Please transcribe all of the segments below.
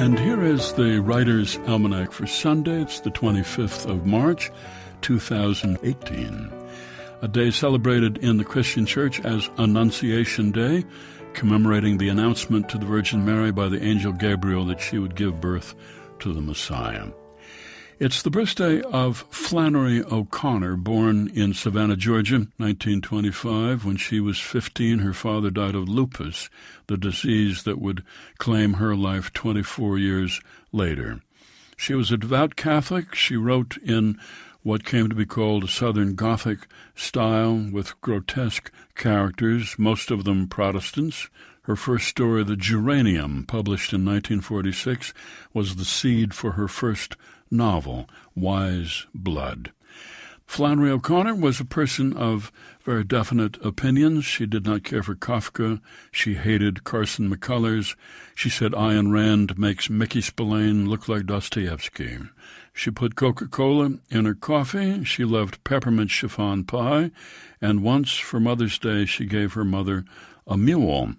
And here is the Writer's Almanac for Sunday. It's the 25th of March, 2018. A day celebrated in the Christian Church as Annunciation Day, commemorating the announcement to the Virgin Mary by the angel Gabriel that she would give birth to the Messiah. It's the birthday of Flannery O'Connor, born in Savannah, Georgia, 1925. When she was 15, her father died of lupus, the disease that would claim her life 24 years later. She was a devout Catholic. She wrote in what came to be called a Southern Gothic style with grotesque characters, most of them Protestants. Her first story, The Geranium, published in 1946, was the seed for her first novel, Wise Blood. Flannery O'Connor was a person of very definite opinions. She did not care for Kafka. She hated Carson McCullers. She said Ayn Rand makes Mickey Spillane look like Dostoevsky. She put Coca-Cola in her coffee. She loved peppermint chiffon pie. And once, for Mother's Day, she gave her mother a mule.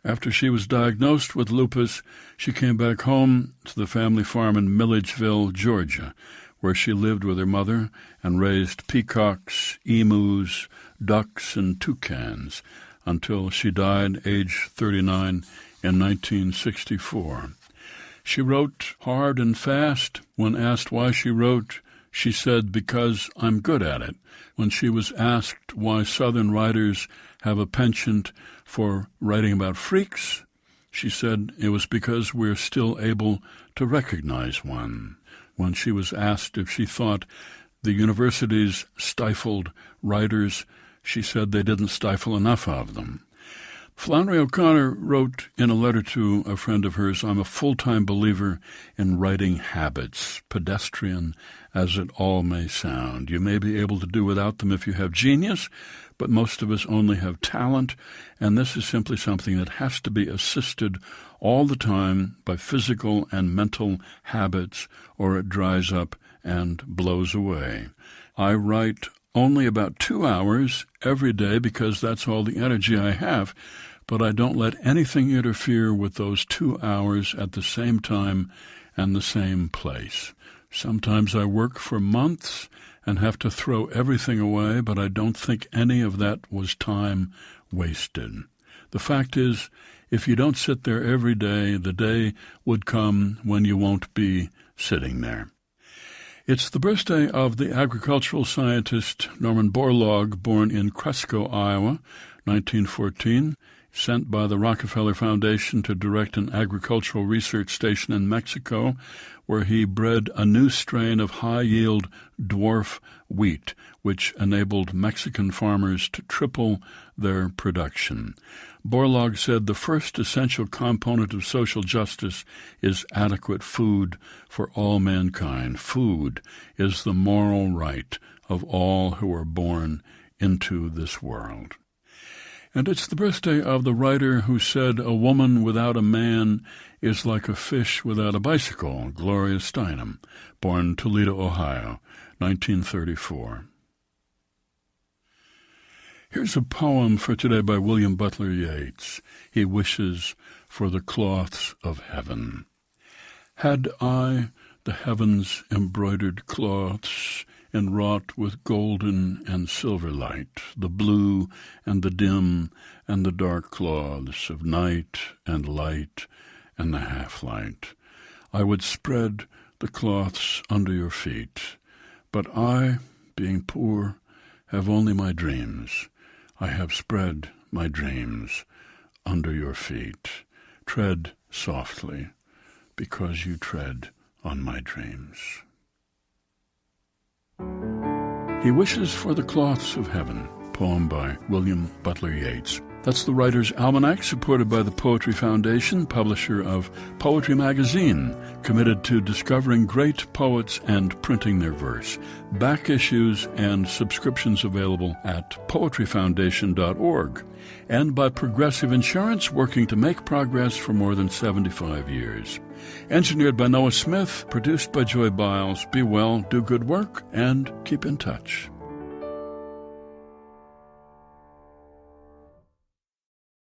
After she was diagnosed with lupus, she came back home to the family farm in Milledgeville, Georgia, where she lived with her mother and raised peacocks, emus, ducks, and toucans until she died, age 39, in 1964. She wrote hard and fast. When asked why she wrote, she said, "Because I'm good at it." When she was asked why Southern writers have a penchant for writing about freaks, she said it was because we're still able to recognize one. When she was asked if she thought the universities stifled writers, she said they didn't stifle enough of them. Flannery O'Connor wrote in a letter to a friend of hers, "I'm a full-time believer in writing habits, pedestrian as it all may sound. You may be able to do without them if you have genius, but most of us only have talent, and this is simply something that has to be assisted all the time by physical and mental habits, or it dries up and blows away. I write only about 2 hours every day because that's all the energy I have, but I don't let anything interfere with those 2 hours at the same time and the same place. Sometimes I work for months and have to throw everything away, but I don't think any of that was time wasted. The fact is, if you don't sit there every day, the day would come when you won't be sitting there." It's the birthday of the agricultural scientist Norman Borlaug, born in Cresco, Iowa, 1914, sent by the Rockefeller Foundation to direct an agricultural research station in Mexico, where he bred a new strain of high-yield dwarf wheat, which enabled Mexican farmers to triple their production. Borlaug said the first essential component of social justice is adequate food for all mankind. Food is the moral right of all who are born into this world. And it's the birthday of the writer who said, "A woman without a man is like a fish without a bicycle," Gloria Steinem, born Toledo, Ohio, 1934. Here's a poem for today by William Butler Yeats. He wishes for the cloths of heaven. Had I the heavens' embroidered cloths, enwrought with golden and silver light, the blue and the dim and the dark cloths of night and light and the half-light, I would spread the cloths under your feet. But I, being poor, have only my dreams. I have spread my dreams under your feet. Tread softly, because you tread on my dreams. He Wishes for the Cloths of Heaven, poem by William Butler Yeats. That's the Writer's Almanac, supported by the Poetry Foundation, publisher of Poetry Magazine, committed to discovering great poets and printing their verse. Back issues and subscriptions available at poetryfoundation.org. And by Progressive Insurance, working to make progress for more than 75 years. Engineered by Noah Smith, produced by Joy Biles. Be well, do good work, and keep in touch.